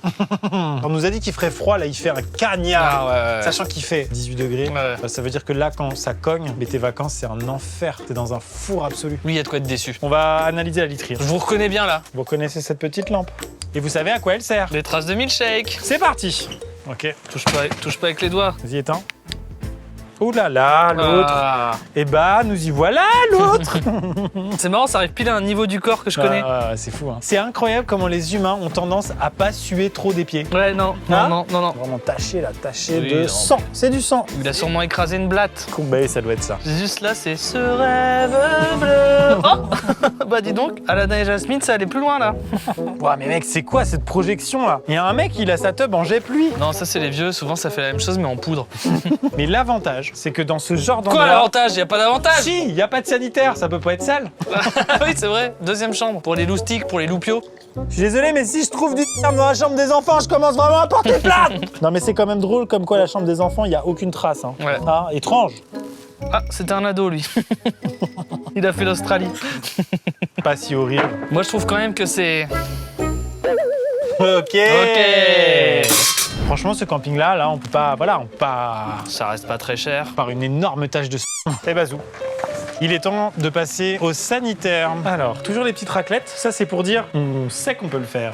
On nous a dit qu'il ferait froid, là il fait un cagnard. ouais. Sachant qu'il fait 18 degrés, Ouais. bah, ça veut dire que là quand ça cogne, mais tes vacances c'est un enfer. T'es dans un four absolu. Lui, il y a de quoi être déçu. On va analyser la literie. Je vous reconnais bien là. Vous connaissez cette petite lampe. Et vous savez à quoi elle sert. Les traces de milkshake. C'est parti. Ok, Touche pas avec les doigts. vas-y éteins. Ouh là là, l'autre. Ah. Et bah, nous y voilà, l'autre. C'est marrant, ça arrive pile à un niveau du corps que je connais. Ah, c'est fou. Hein. C'est incroyable comment les humains ont tendance à pas suer trop des pieds. Ouais, non. Hein Non. Vraiment taché là, taché Oui, de non. sang. C'est du sang. Il a sûrement écrasé une blatte. Bah, ça doit être ça. Juste là, c'est ce rêve bleu. Oh bah dis donc, Aladdin et Jasmine, ça allait plus loin là. Ouais, mais mec, c'est quoi cette projection là? Il y a un mec, il a sa tub en jet pluie. Non, ça c'est les vieux, souvent ça fait la même chose mais en poudre. Mais l'avantage, c'est que dans ce genre Quoi d'endroit. l'avantage? Y a pas d'avantage. Si, il y a pas de sanitaire, ça peut pas être sale. Oui, c'est vrai. Deuxième chambre pour les loustiques, pour les loupios. Je suis désolé, mais si je trouve du terme dans la chambre des enfants, je commence vraiment à porter plainte. Non, mais c'est quand même drôle, comme quoi la chambre des enfants, il y a aucune trace. Hein. Ouais. Ah, étrange. Ah, c'était un ado lui. Il a fait l'Australie. Pas si horrible. Moi je trouve quand même que c'est... Ok. Ok. Franchement, ce camping-là, là, on peut pas. Voilà, on peut pas. Ça reste pas très cher. Par une énorme tache de. Eh bazou. Il est temps de passer au sanitaire. Alors, toujours les petites raclettes. Ça, c'est pour dire on sait qu'on peut le faire.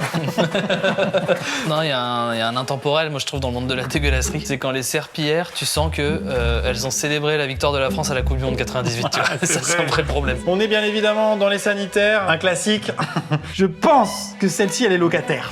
Non, il y a un intemporel, moi je trouve, dans le monde de la dégueulasserie. C'est quand les serpillères, tu sens que elles ont célébré la victoire de la France à la Coupe du Monde 98. Tu vois. Ça, c'est un vrai problème. On est bien évidemment dans les sanitaires. Un classique. Je pense que celle-ci, elle est locataire.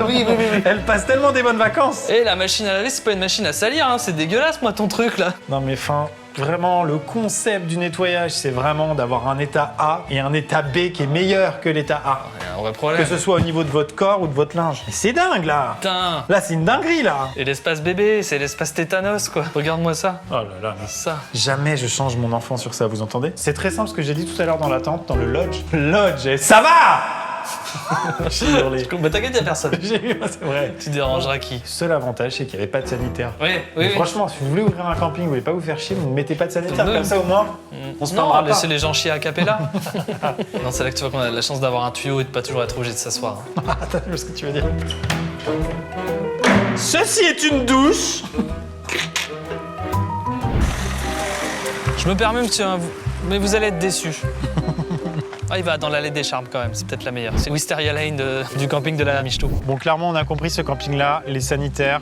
Oui. Elle passe tellement des bonnes vacances. Et la machine à laver, c'est pas une machine à salir, hein. C'est dégueulasse, moi, ton truc là. Non, mais fin. Vraiment, le concept du nettoyage, c'est vraiment d'avoir un état A et un état B qui est meilleur que l'état A. Il y a un vrai Que problème. ce soit au niveau de votre corps ou de votre linge. Mais c'est dingue, là. Putain. Là, c'est une dinguerie, là. Et l'espace bébé, c'est l'espace tétanos, quoi. Regarde-moi ça. Oh là là. Ça. Jamais je change mon enfant sur ça, vous entendez? C'est très simple ce que j'ai dit tout à l'heure dans la tente, dans le lodge. Lodge, et ça va. J'ai hurlé. Bah t'inquiète, y'a personne. J'ai eu, c'est vrai. Tu dérangeras qui? Seul avantage, c'est qu'il n'y avait pas de sanitaire. Oui. Mais franchement, si vous voulez ouvrir un camping, vous voulez pas vous faire chier, vous ne mettez pas de sanitaire. Non. Comme ça, au moins, on se Non, plaindra pas. laissez les gens chier à capella. Non, c'est là que tu vois qu'on a de la chance d'avoir un tuyau et de pas toujours être obligé de s'asseoir. Attends, je vois ce que tu veux dire. Ceci est une douche. Je me permets, monsieur, hein, mais vous allez être déçus. Ah, il va dans l'allée des charmes quand même, c'est peut-être la meilleure. C'est Wisteria Lane du camping de la Michto. Bon, clairement, on a compris ce camping-là, les sanitaires.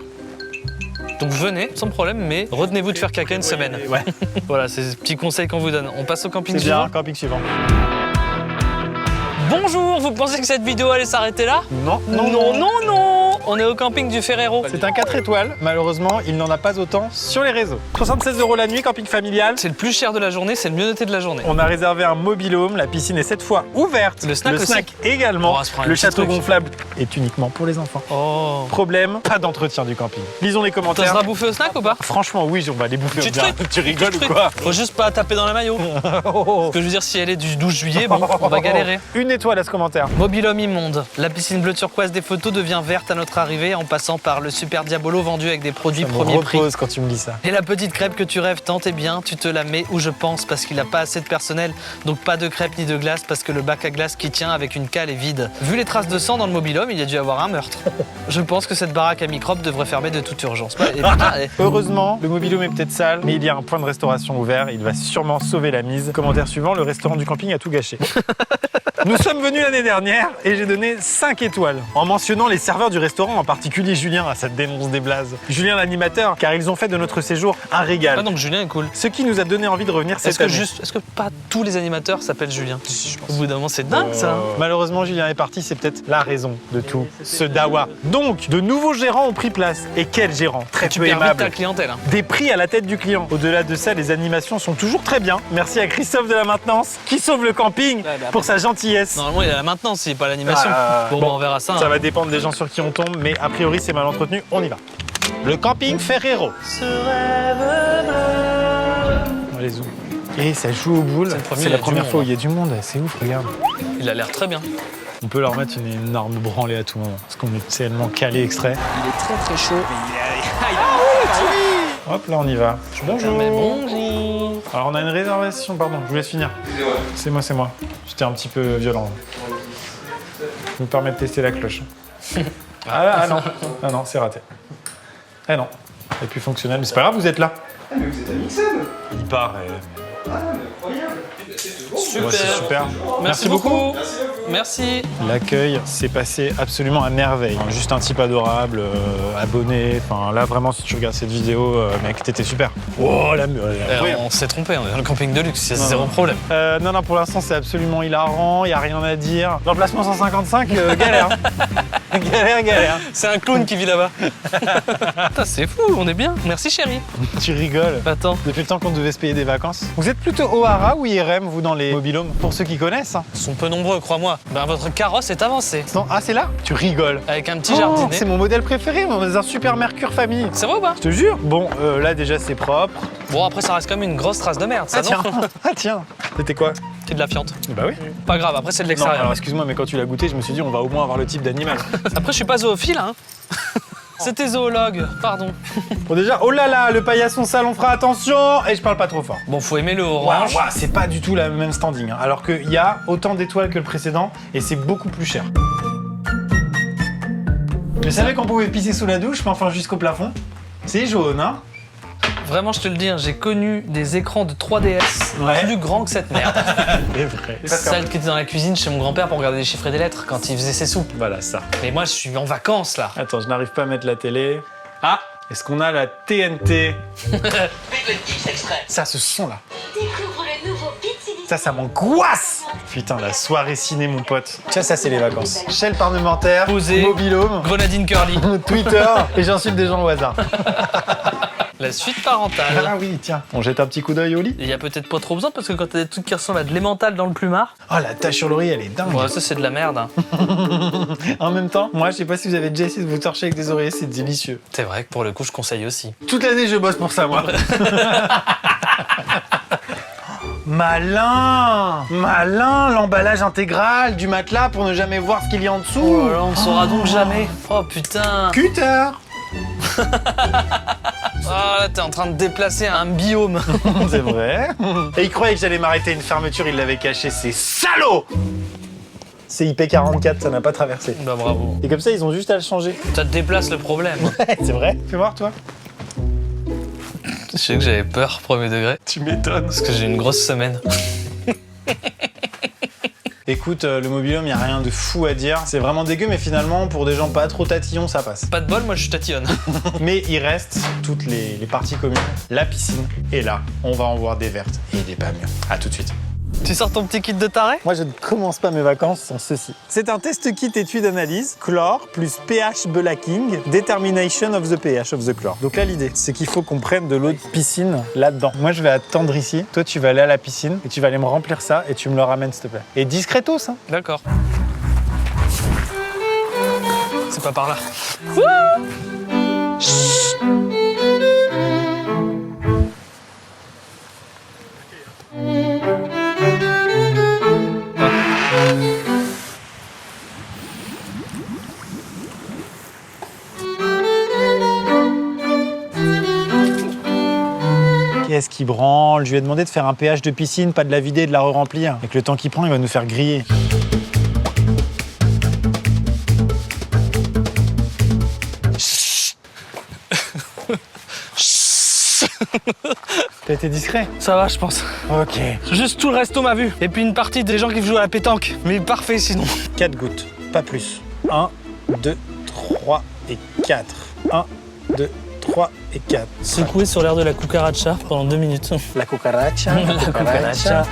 Donc venez, sans problème, mais retenez-vous de faire caca une semaine. Ouais, Voilà, c'est ce petit conseil qu'on vous donne. On passe au camping c'est bien, suivant. camping suivant. Bonjour, vous pensez que cette vidéo allait s'arrêter là? Non, Non. On est au camping du Ferrero. C'est un 4 étoiles, malheureusement, il n'en a pas autant sur les réseaux. 76 € la nuit, camping familial. C'est le plus cher de la journée, c'est le mieux noté de la journée. On a réservé un mobil-home, la piscine est cette fois ouverte. Le snack aussi. également. On va se prendre un Le petit château truc. gonflable est uniquement pour les enfants. Oh. Problème, pas d'entretien du camping. Lisons les T'oseras commentaires. bouffer au snack ou pas? Franchement, oui, on va les bouffer. Tu on dira. tripes. Tu rigoles Tu ou quoi? Faut juste pas taper dans la maillot. Ce que je veux dire, si elle est du 12 juillet, bon, on va galérer. Une étoile à ce commentaire. Mobil-Home immonde. La piscine bleu turquoise des photos devient verte à notre arrivée en passant par le super Diabolo vendu avec des produits Ça me premier prix. repose quand tu me dis ça. Et la petite crêpe que tu rêves tant et bien, tu te la mets où je pense parce qu'il n'a pas assez de personnel. Donc pas de crêpe ni de glace parce que le bac à glace qui tient avec une cale est vide. Vu les traces de sang dans le mobil-home, il y a dû avoir un meurtre. Je pense que cette baraque à microbes devrait fermer de toute urgence. Et putain, Heureusement, le mobil-home est peut-être sale, mais il y a un point de restauration ouvert. Il va sûrement sauver la mise. Commentaire suivant, le restaurant du camping a tout gâché. Nous sommes venus l'année dernière et j'ai donné 5 étoiles en mentionnant les serveurs du restaurant restaurant, en particulier Julien, ça te dénonce des blazes. Julien l'animateur, car ils ont fait de notre séjour un régal. Ah donc Julien est cool. Ce qui nous a donné envie de revenir cette année. Est-ce que pas tous les animateurs s'appellent Julien? Au bout d'un moment, c'est dingue ça. Malheureusement, Julien est parti, c'est peut-être la raison de tout ce dawa. Donc, de nouveaux gérants ont pris place. Et quels gérants? Très Tu peu perds vite aimables. ta clientèle. Hein. Des prix à la tête du client. Au-delà de ça, les animations sont toujours très bien. Merci à Christophe de la maintenance qui sauve le camping pour sa gentillesse. Normalement, il y a la maintenance, c'est pas l'animation. Bon, on verra ça. Ça hein. va dépendre des gens sur qui on tombe, mais a priori, c'est mal entretenu. On y va. Le camping Ferrero. Allez, zoom. Et ça joue aux boules. C'est la première fois où il y a du monde. C'est ouf, regarde. Il a l'air très bien. On peut leur mettre une énorme branlée à tout moment. Parce qu'on est tellement calé extrait. Il est très très chaud. Hop, là, on y va. Bonjour. Mais bonjour. Alors, on a une réservation. Pardon, je vous laisse finir. C'est moi. J'étais un petit peu violent. Je me permets de tester la cloche. Ah non, c'est raté. Eh non, c'est plus fonctionnel. Mais c'est pas grave, vous êtes là. Ah, mais vous êtes à Mixem. Il paraît. Ah, mais incroyable. Super. Ouais, c'est super. Merci beaucoup. Merci. L'accueil s'est passé absolument à merveille. Juste un type adorable, abonné. Enfin, là, vraiment, si tu regardes cette vidéo, mec, t'étais super. Oh, On s'est trompé, on est dans le camping de luxe, c'est zéro problème. Non, pour l'instant, c'est absolument hilarant. Il n'y a rien à dire. L'emplacement 155, galère. galère. C'est un clown qui vit là-bas. Putain, c'est fou, on est bien. Merci chérie. Tu rigoles. Attends. Depuis le temps qu'on devait se payer des vacances. Vous êtes plutôt OHARA ou IRM, vous, dans les mobilhomes? Pour ceux qui connaissent. Ils sont peu nombreux, crois-moi. Ben, votre carrosse est avancée. Non, ah, c'est là? Tu rigoles. Avec un petit jardinet. C'est mon modèle préféré, on est dans un super Mercure famille. C'est vrai ou pas? Je te jure. Bon, là, déjà, c'est propre. Bon, après, ça reste quand même une grosse trace de merde, ça, non? Tiens. C'était quoi? C'est de la fiente. Bah oui. Pas grave, après, c'est de Non, l'extérieur. alors excuse-moi, mais quand tu l'as goûté, je me suis dit, on va au moins avoir le type d'animal. Après, je suis pas zoophile, hein. C'était zoologue, pardon. Bon, déjà, oh là là, le paillasson sale, on fera attention. Et je parle pas trop fort. Bon, faut aimer le orange. Waouh, c'est pas du tout la même standing. Hein. Alors qu'il y a autant d'étoiles que le précédent et c'est beaucoup plus cher. Je savais qu'on pouvait pisser sous la douche, mais enfin jusqu'au plafond. C'est jaune, hein? Vraiment, je te le dis, hein, j'ai connu des écrans de 3DS plus grands que cette merde. C'est vrai. Celle qui était dans la cuisine chez mon grand-père pour regarder les chiffres et des lettres quand il faisait ses soupes. Voilà ça. Mais moi, je suis en vacances là. Attends, je n'arrive pas à mettre la télé. Ah, est-ce qu'on a la TNT? Ça, ce son-là. Découvre le nouveau Pizzi. Ça m'angoisse. Putain, la soirée ciné, mon pote. Tiens, ça, c'est les vacances. Chaîne parlementaire, Posé. mobilhome, Grenadine curly. Twitter, et j'insulte des gens au hasard. La suite parentale. Ah oui, tiens, on jette un petit coup d'œil au lit. Il y a peut-être pas trop besoin parce que quand t'as des trucs qui ressemblent à de l'emmental dans le plumard. Oh, la tache sur l'oreille, elle est dingue. Ouais, ça c'est de la merde. Hein. En même temps, moi, je sais pas si vous avez déjà essayé de vous torcher avec des oreillers, c'est délicieux. C'est vrai que pour le coup, je conseille aussi. Toute l'année, je bosse pour ça, moi. Malin, l'emballage intégral du matelas pour ne jamais voir ce qu'il y a en dessous. Oh là, on saura donc jamais. Oh putain. Cutter. Ah là, t'es en train de déplacer un biome. C'est vrai. Et il croyait que j'allais m'arrêter une fermeture, il l'avait caché, c'est salaud. C'est IP44, ça n'a pas traversé. Bah bravo. Et comme ça, ils ont juste à le changer. Ça te déplace le problème. C'est vrai. Fais voir, toi. Je sais que j'avais peur, premier degré. Tu m'étonnes. Parce que j'ai une grosse semaine. Écoute, le mobilhome, y a rien de fou à dire. C'est vraiment dégueu, mais finalement, pour des gens pas trop tatillons, ça passe. Pas de bol, moi je tatillonne. Mais il reste toutes les parties communes, la piscine. Et là, on va en voir des vertes. Et il est pas mieux. À tout de suite. Tu sors ton petit kit de taré? Moi, je ne commence pas mes vacances sans ceci. C'est un test kit étude analyse, chlore plus pH blacking, determination of the pH of the chlore. Donc là, l'idée, c'est qu'il faut qu'on prenne de l'eau de piscine là-dedans. Moi, je vais attendre ici. Toi, tu vas aller à la piscine et tu vas aller me remplir ça et tu me le ramènes, s'il te plaît. Et discretos, hein. D'accord. C'est pas par là. Qu'est-ce qui branle? Je lui ai demandé de faire un pH de piscine, pas de la vider et de la re-remplir. Avec le temps qu'il prend, il va nous faire griller. T'as été discret? Ça va, je pense. Ok. Juste tout le resto m'a vu. Et puis une partie des gens qui jouent à la pétanque. Mais parfait sinon. 4 gouttes, pas plus. 1, 2, 3, et 4. 1, 2, 3 et 4. Secoué sur l'air de la cucaracha pendant 2 minutes. La cucaracha. La cucaracha.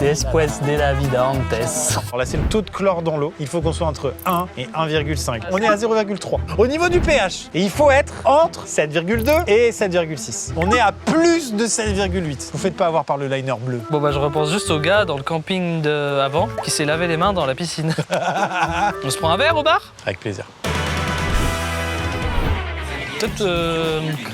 Después de la vida antes. Alors là, c'est le taux de chlore dans l'eau. Il faut qu'on soit entre 1 et 1,5. On est à 0,3. Au niveau du pH, et il faut être entre 7,2 et 7,6. On est à plus de 7,8. Vous faites pas avoir par le liner bleu. Bon bah je repense juste au gars dans le camping d'avant qui s'est lavé les mains dans la piscine. On se prend un verre au bar? Avec plaisir. Peut-être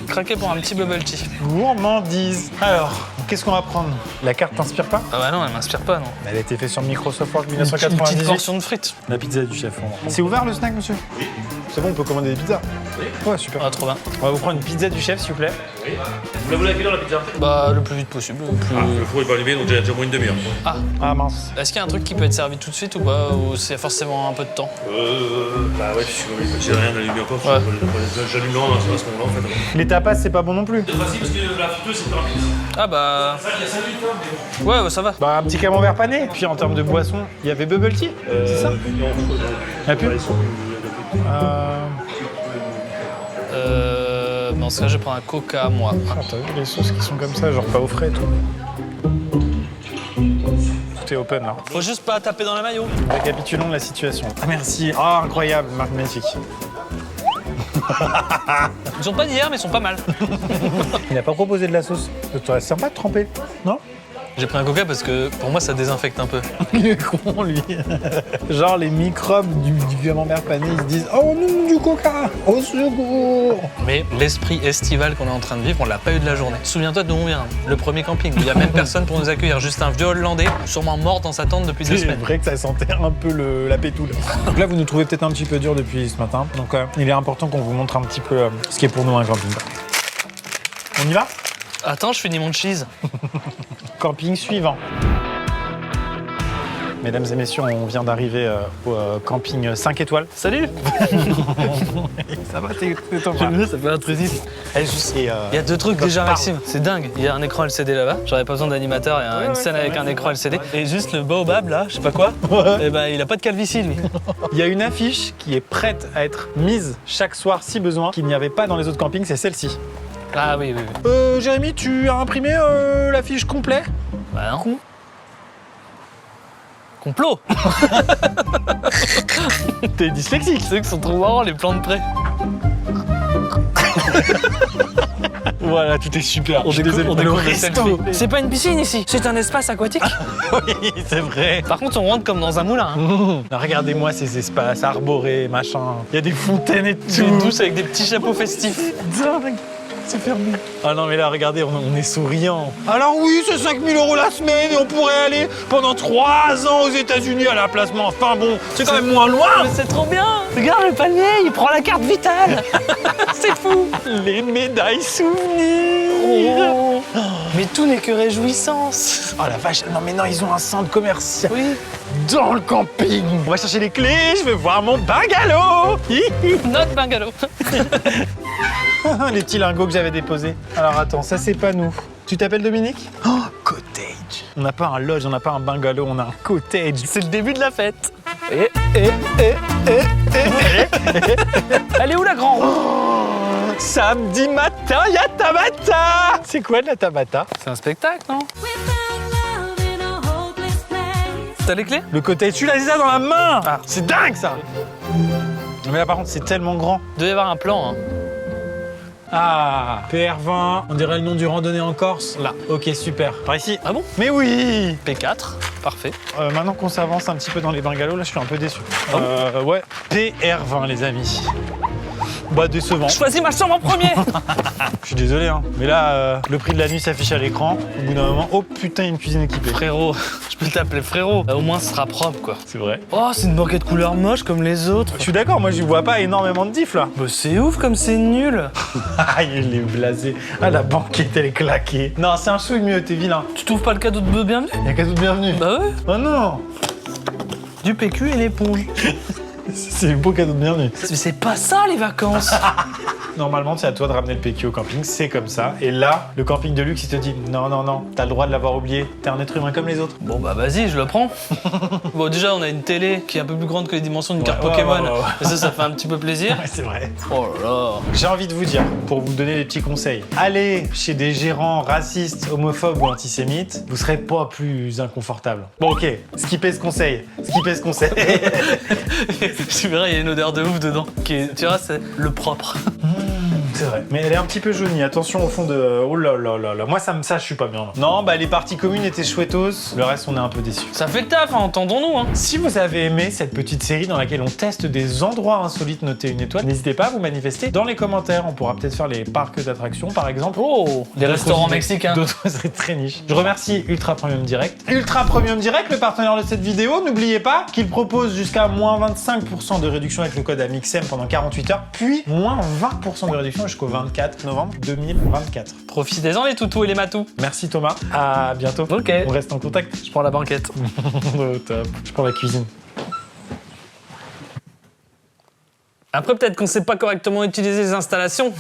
craquer pour un petit bubble tea. Gourmandise. Alors, qu'est-ce qu'on va prendre? La carte t'inspire pas? Ah bah non, elle m'inspire pas non. Elle a été faite sur Microsoft Word Une petite 1998. portion de frites. La pizza du chef. C'est ouvert le snack, monsieur? Oui. C'est bon, on peut commander des pizzas? Oui. Ouais, super. Ah trop bien. On va vous prendre une pizza du chef, s'il vous plaît. Vous la voulez à quelle heure la pizza? Bah le plus vite possible. Le four il va allumer donc j'ai déjà moins une demi-heure. Ah mince. Est-ce qu'il y a un truc qui peut être servi tout de suite ou pas? Ou c'est forcément un peu de temps? Bah ouais, j'ai rien allumé encore. Ouais. J'allume à ce moment-là en fait. Les tapas, c'est pas bon non plus. C'est facile parce que la friteuse c'est pas rapide. Ah bah... Ça il y a 5 minutes hein, mais bon. Ouais, ça va. Bah, un petit camembert pané. Puis en termes de boisson, il y avait bubble tea. C'est ça? Non, Il y a plus Dans ce cas, je prends un coca moi. Ah, t'as vu les sauces qui sont comme ça, genre pas au frais et tout. Tout est open là. Faut juste pas taper dans la maillot. Récapitulons la situation. Ah, merci. Ah, incroyable, magnifique. Ils sont pas d'hier mais ils sont pas mal. Il n'a pas proposé de la sauce. C'est sympa de tremper, non? J'ai pris un coca parce que pour moi ça désinfecte un peu. Il est con, lui. Genre, les microbes du camembert pané, ils se disent « Oh non, du coca! Au secours !» Mais l'esprit estival qu'on est en train de vivre, on l'a pas eu de la journée. Souviens-toi d'où on vient, le premier camping. Il y a même personne pour nous accueillir, juste un vieux Hollandais, sûrement mort dans sa tente depuis 2 C'est semaines. vrai que ça sentait un peu la pétoule. Donc là, vous nous trouvez peut-être un petit peu dur depuis ce matin. Donc il est important qu'on vous montre un petit peu ce qui est pour nous un camping. On y va? Attends, je finis mon cheese. Camping suivant. Mesdames et messieurs, on vient d'arriver au camping 5 étoiles. Salut. Ça va, t'es toi J'aime bien, ça fait intrusif. Et Il y a 2 trucs déjà Maxime, c'est dingue. Il y a un écran LCD là-bas, j'aurais pas besoin d'animateur, il y a une scène avec un écran LCD. Et juste le baobab là, je sais pas quoi, et ben il a pas de calvitie lui. il y a une affiche qui est prête à être mise chaque soir si besoin, qu'il n'y avait pas dans les autres campings, c'est celle-ci. Ah oui, oui, oui. Jérémy, tu as imprimé l'affiche complète? Bah non. Complot. T'es dyslexique. Ceux qui sont trop marrants, les plans de près. Voilà, tout est super. On découvre le le resto. selfie. C'est pas une piscine ici, c'est un espace aquatique. Oui, c'est vrai. Par contre, on rentre comme dans un moulin. Hein. Regardez-moi ces espaces arborés, machin. Il y a des fontaines et C'est une tout. douce avec des petits chapeaux festifs. Dingue. C'est fermé. Ah non, mais là, regardez, on est souriant. Alors oui, c'est 5 000 € la semaine et on pourrait aller pendant 3 ans aux États-Unis à la placement. Enfin bon, c'est quand même moins loin. Mais c'est trop bien. Regarde le palmier, il prend la carte vitale. C'est fou. Les médailles souvenirs. Oh. Mais tout n'est que réjouissance. Oh la vache, non mais non, ils ont un centre commercial Oui. dans le camping. On va chercher les clés, je veux voir mon bungalow. Notre bungalow. Les petits lingots que j'avais déposés. Alors attends, ça c'est pas nous. Tu t'appelles Dominique? Oh, cottage. On n'a pas un lodge, on n'a pas un bungalow, on a un cottage. C'est le début de la fête. Et. Elle est où la grand roue? Oh, samedi matin, il y a Tabata. C'est quoi de la Tabata? C'est un spectacle, non? T'as les clés? Le cottage, tu l'as déjà dans la main. Ah. C'est dingue ça. Mais là par contre, c'est tellement grand. Il doit y avoir un plan, hein. Ah, PR20, on dirait le nom du randonnée en Corse. Là, ok, super. Par ici. Ah bon? Mais oui. P4, parfait. Maintenant qu'on s'avance un petit peu dans les bungalows, là, je suis un peu déçu. Ouais, PR20, les amis. Bah, décevant. Choisis ma chambre en premier. Je suis désolé, hein. Mais là, le prix de la nuit s'affiche à l'écran. Au bout d'un moment, oh putain, une cuisine équipée. Frérot, je peux t'appeler frérot. Au moins, ce sera propre, quoi. C'est vrai. Oh, c'est une banquette couleur moche comme les autres. Je suis d'accord, moi, je vois pas énormément de diff, là. Bah, c'est ouf comme c'est nul. Ah, il est blasé. Ah, la banquette, elle est claquée. Non, c'est un chouille mieux, t'es vilain. Tu trouves pas le cadeau de bienvenue? Y'a qu'à tout bienvenue. Bah ouais. Oh non. Du PQ et l'éponge. C'est le beau cadeau de bienvenue. C'est pas ça les vacances. Normalement, c'est à toi de ramener le PQ au camping, c'est comme ça. Et là, le camping de luxe, il te dit non, non, non, t'as le droit de l'avoir oublié. T'es un être humain comme les autres. Bon bah vas-y, je le prends. Bon déjà on a une télé qui est un peu plus grande que les dimensions d'une carte ouais, Pokémon. ouais. Et ça fait un petit peu plaisir. Ouais, c'est vrai. Oh là là. J'ai envie de vous dire, pour vous donner des petits conseils, allez chez des gérants racistes, homophobes ou antisémites, vous serez pas plus inconfortable. Bon ok, skippez ce conseil, skippez ce conseil. Tu verras, il y a une odeur de ouf dedans. Tu verras, c'est le propre. C'est vrai. Mais elle est un petit peu jaunie. Attention au fond de... Oh là là là là. Moi, ça, je suis pas bien. Là. Non, bah les parties communes étaient chouettos. Le reste, on est un peu déçus. Ça fait le taf, hein, entendons-nous. Hein. Si vous avez aimé cette petite série dans laquelle on teste des endroits insolites notés une étoile, n'hésitez pas à vous manifester dans les commentaires. On pourra peut-être faire les parcs d'attractions, par exemple. Oh, les restaurants mexicains. D'autres seraient très niches. Je remercie Ultra Premium Direct. Ultra Premium Direct, le partenaire de cette vidéo. N'oubliez pas qu'il propose jusqu'à moins 25% de réduction avec le code AMIXM pendant 48 heures, puis moins 20% de réduction jusqu'au 24 novembre 2024. Profitez-en les toutous et les matous. Merci Thomas, à bientôt. Ok. On reste en contact. Je prends la banquette. Oh, top. Je prends la cuisine. Après peut-être qu'on sait pas correctement utiliser les installations.